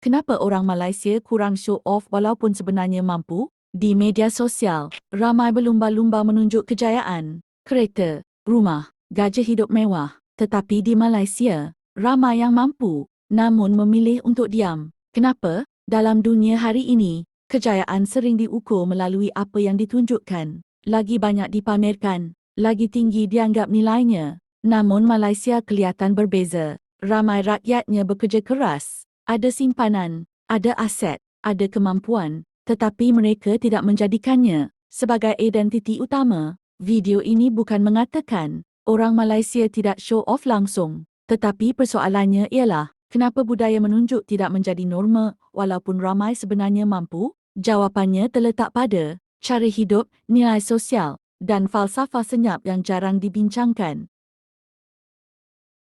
Kenapa orang Malaysia kurang show off walaupun sebenarnya mampu? Di media sosial, ramai berlumba-lumba menunjuk kejayaan, kereta, rumah, gaji hidup mewah. Tetapi di Malaysia, ramai yang mampu, namun memilih untuk diam. Kenapa? Dalam dunia hari ini, kejayaan sering diukur melalui apa yang ditunjukkan. Lagi banyak dipamerkan, lagi tinggi dianggap nilainya. Namun Malaysia kelihatan berbeza. Ramai rakyatnya bekerja keras, ada simpanan, ada aset, ada kemampuan, tetapi mereka tidak menjadikannya sebagai identiti utama. Video ini bukan mengatakan orang Malaysia tidak show off langsung, tetapi persoalannya ialah kenapa budaya menunjuk tidak menjadi norma walaupun ramai sebenarnya mampu? Jawapannya terletak pada cara hidup, nilai sosial, dan falsafah senyap yang jarang dibincangkan.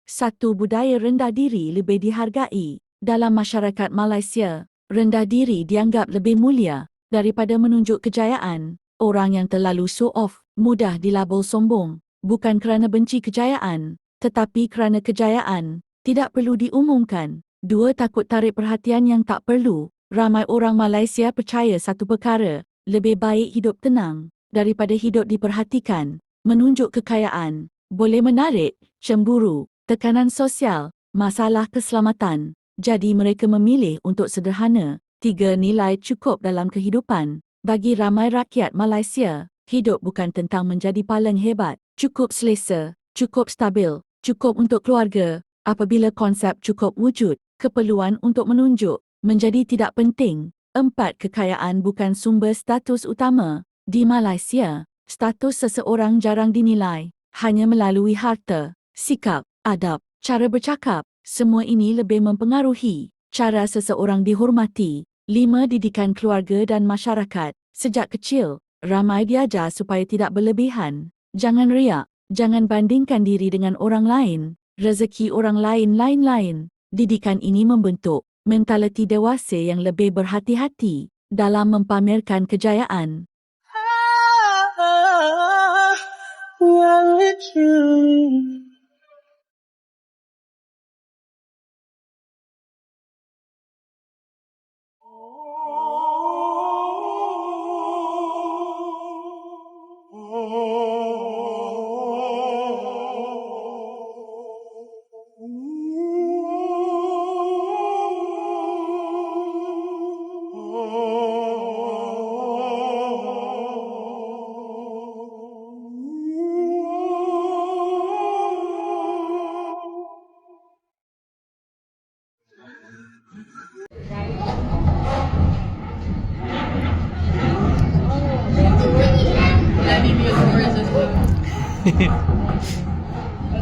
1. Budaya rendah diri lebih dihargai. Dalam masyarakat Malaysia, rendah diri dianggap lebih mulia daripada menunjuk kejayaan. Orang yang terlalu show off mudah dilabel sombong, bukan kerana benci kejayaan, tetapi kerana kejayaan tidak perlu diumumkan. 2. Takut tarik perhatian yang tak perlu. Ramai orang Malaysia percaya satu perkara, lebih baik hidup tenang daripada hidup diperhatikan. Menunjuk kekayaan boleh menarik cemburu, tekanan sosial, masalah keselamatan. Jadi mereka memilih untuk sederhana. 3. Nilai cukup dalam kehidupan. Bagi ramai rakyat Malaysia, hidup bukan tentang menjadi paling hebat. Cukup selesa, cukup stabil, cukup untuk keluarga. Apabila konsep cukup wujud, keperluan untuk menunjuk menjadi tidak penting. 4. Kekayaan bukan sumber status utama. Di Malaysia, status seseorang jarang dinilai hanya melalui harta, sikap, adab, cara bercakap. Semua ini lebih mempengaruhi cara seseorang dihormati. 5. Didikan keluarga dan masyarakat. Sejak kecil, ramai diajar supaya tidak berlebihan. Jangan riak, jangan bandingkan diri dengan orang lain. Rezeki orang lain. Didikan ini membentuk mentaliti dewasa yang lebih berhati-hati dalam mempamerkan kejayaan.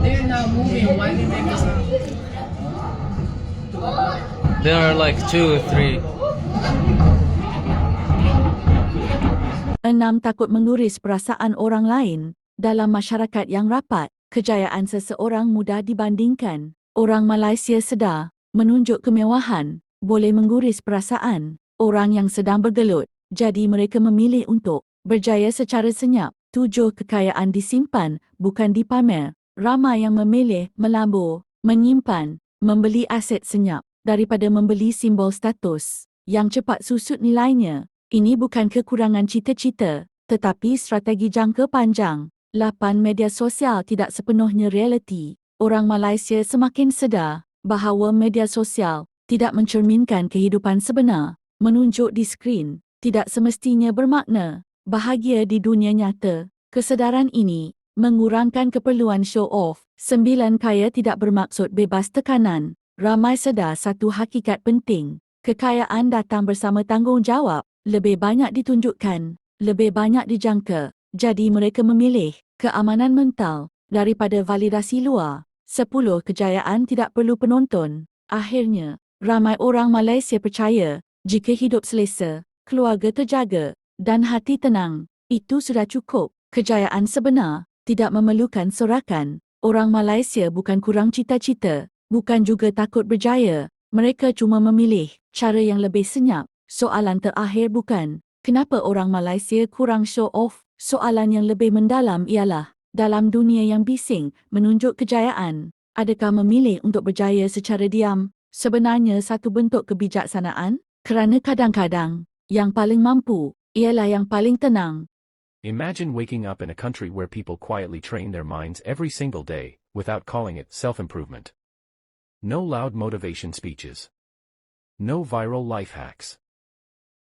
They're not moving. Why they make a sound? There are like 2 or 3. 6. Takut menguris perasaan orang lain. Dalam masyarakat yang rapat, kejayaan seseorang mudah dibandingkan. Orang Malaysia sedar, menunjuk kemewahan boleh menguris perasaan orang yang sedang bergelut. Jadi mereka memilih untuk berjaya secara senyap. 7. Kekayaan disimpan, bukan dipamer. Ramai yang memilih melabur, menyimpan, membeli aset senyap daripada membeli simbol status yang cepat susut nilainya. Ini bukan kekurangan cita-cita, tetapi strategi jangka panjang. 8. Media sosial tidak sepenuhnya realiti. Orang Malaysia semakin sedar bahawa media sosial tidak mencerminkan kehidupan sebenar. Menunjuk di skrin tidak semestinya bermakna bahagia di dunia nyata. Kesedaran ini mengurangkan keperluan show off. 9. Kaya tidak bermaksud bebas tekanan. Ramai sedar satu hakikat penting. Kekayaan datang bersama tanggungjawab. Lebih banyak ditunjukkan, lebih banyak dijangka. Jadi mereka memilih keamanan mental daripada validasi luar. 10. Kejayaan tidak perlu penonton. Akhirnya, ramai orang Malaysia percaya jika hidup selesa, keluarga terjaga, dan hati tenang, itu sudah cukup. Kejayaan sebenar tidak memerlukan sorakan. Orang Malaysia bukan kurang cita-cita, bukan juga takut berjaya. Mereka cuma memilih cara yang lebih senyap. Soalan terakhir bukan kenapa orang Malaysia kurang show off. Soalan yang lebih mendalam ialah, dalam dunia yang bising menunjuk kejayaan, adakah memilih untuk berjaya secara diam Sebenarnya satu bentuk kebijaksanaan, kerana kadang-kadang, yang paling mampu, ialah yang paling tenang. Imagine waking up in a country where people quietly train their minds every single day, without calling it self-improvement. No loud motivation speeches. No viral life hacks.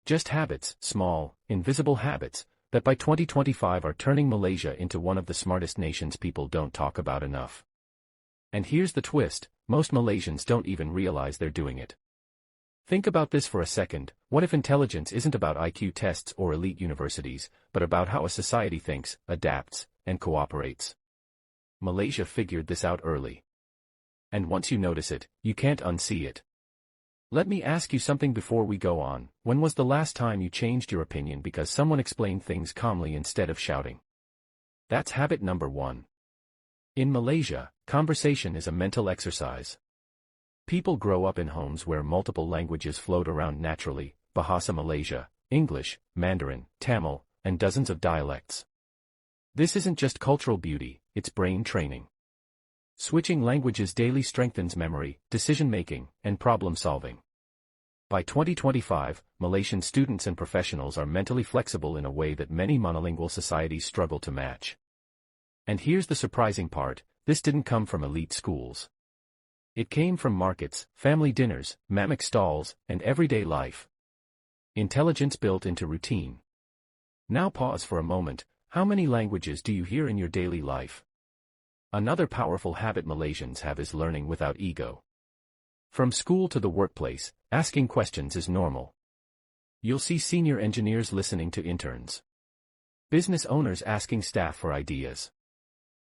Just habits, small, invisible habits, that by 2025 are turning Malaysia into one of the smartest nations people don't talk about enough. And here's the twist, most Malaysians don't even realize they're doing it. Think about this for a second. What if intelligence isn't about IQ tests or elite universities, but about how a society thinks, adapts, and cooperates? Malaysia figured this out early. And once you notice it, you can't unsee it. Let me ask you something before we go on. When was the last time you changed your opinion because someone explained things calmly instead of shouting? That's habit number 1. In Malaysia, conversation is a mental exercise. People grow up in homes where multiple languages float around naturally: Bahasa Malaysia, English, Mandarin, Tamil, and dozens of dialects. This isn't just cultural beauty, it's brain training. Switching languages daily strengthens memory, decision-making, and problem-solving. By 2025, Malaysian students and professionals are mentally flexible in a way that many monolingual societies struggle to match. And here's the surprising part, this didn't come from elite schools. It came from markets, family dinners, mamak stalls, and everyday life. Intelligence built into routine. Now pause for a moment, how many languages do you hear in your daily life? Another powerful habit Malaysians have is learning without ego. From school to the workplace, asking questions is normal. You'll see senior engineers listening to interns. Business owners asking staff for ideas.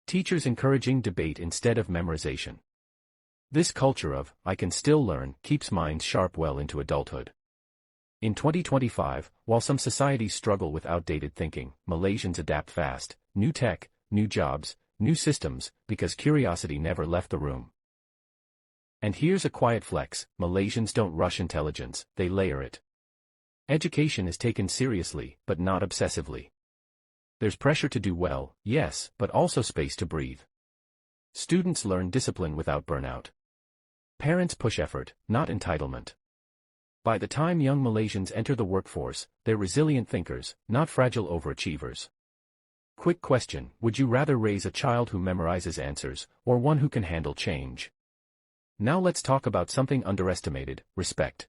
Teachers encouraging debate instead of memorization. This culture of, I can still learn, keeps minds sharp well into adulthood. In 2025, while some societies struggle with outdated thinking, Malaysians adapt fast: new tech, new jobs, new systems, because curiosity never left the room. And here's a quiet flex: Malaysians don't rush intelligence, they layer it. Education is taken seriously, but not obsessively. There's pressure to do well, yes, but also space to breathe. Students learn discipline without burnout. Parents push effort, not entitlement. By the time young Malaysians enter the workforce, they're resilient thinkers, not fragile overachievers. Quick question: would you rather raise a child who memorizes answers, or one who can handle change? Now let's talk about something underestimated: respect.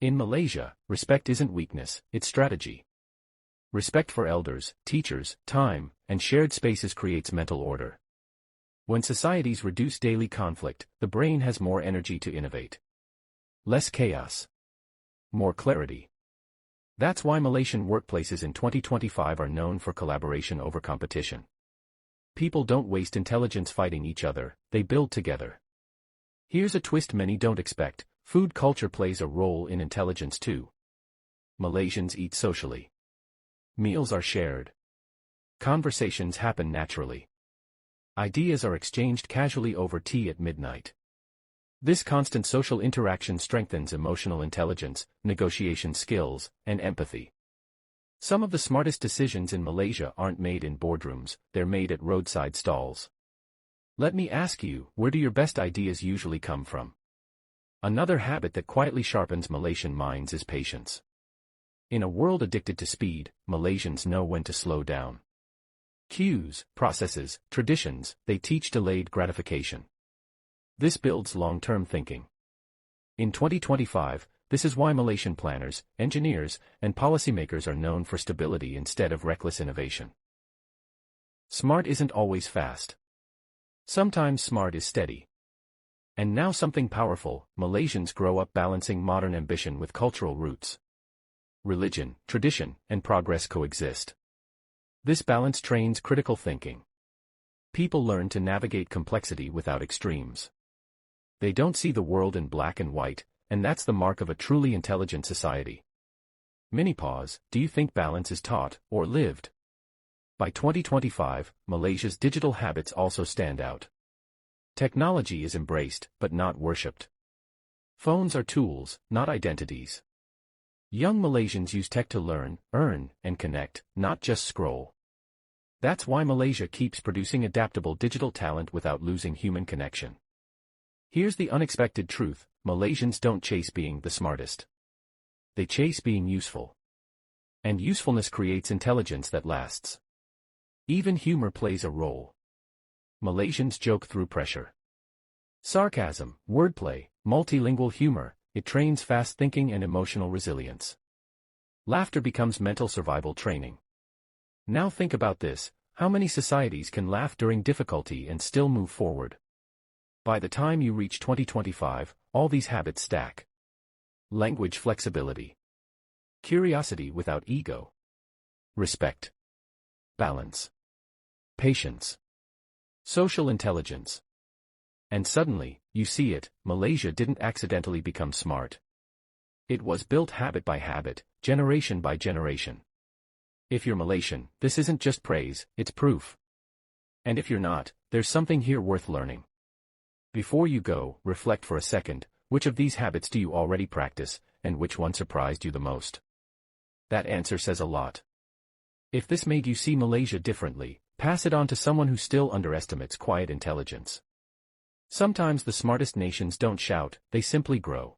In Malaysia, respect isn't weakness, it's strategy. Respect for elders, teachers, time, and shared spaces creates mental order. When societies reduce daily conflict, the brain has more energy to innovate. Less chaos. More clarity. That's why Malaysian workplaces in 2025 are known for collaboration over competition. People don't waste intelligence fighting each other, they build together. Here's a twist many don't expect: food culture plays a role in intelligence too. Malaysians eat socially. Meals are shared. Conversations happen naturally. Ideas are exchanged casually over tea at midnight. This constant social interaction strengthens emotional intelligence, negotiation skills, and empathy. Some of the smartest decisions in Malaysia aren't made in boardrooms, they're made at roadside stalls. Let me ask you, where do your best ideas usually come from? Another habit that quietly sharpens Malaysian minds is patience. In a world addicted to speed, Malaysians know when to slow down. Cues, processes, traditions, they teach delayed gratification. This builds long-term thinking. In 2025, this is why Malaysian planners, engineers, and policymakers are known for stability instead of reckless innovation. Smart isn't always fast. Sometimes smart is steady. And now something powerful: Malaysians grow up balancing modern ambition with cultural roots. Religion, tradition, and progress coexist. This balance trains critical thinking. People learn to navigate complexity without extremes. They don't see the world in black and white, and that's the mark of a truly intelligent society. Mini pause: do you think balance is taught, or lived? By 2025, Malaysia's digital habits also stand out. Technology is embraced, but not worshipped. Phones are tools, not identities. Young Malaysians use tech to learn, earn, and connect, not just scroll. That's why Malaysia keeps producing adaptable digital talent without losing human connection. Here's the unexpected truth: Malaysians don't chase being the smartest. They chase being useful. And usefulness creates intelligence that lasts. Even humor plays a role. Malaysians joke through pressure. Sarcasm, wordplay, multilingual humor, it trains fast thinking and emotional resilience. Laughter becomes mental survival training. Now think about this, how many societies can laugh during difficulty and still move forward? By the time you reach 2025, all these habits stack. Language flexibility. Curiosity without ego. Respect. Balance. Patience. Social intelligence. And suddenly, you see it, Malaysia didn't accidentally become smart. It was built habit by habit, generation by generation. If you're Malaysian, this isn't just praise, it's proof. And if you're not, there's something here worth learning. Before you go, reflect for a second, which of these habits do you already practice, and which one surprised you the most? That answer says a lot. If this made you see Malaysia differently, pass it on to someone who still underestimates quiet intelligence. Sometimes the smartest nations don't shout, they simply grow.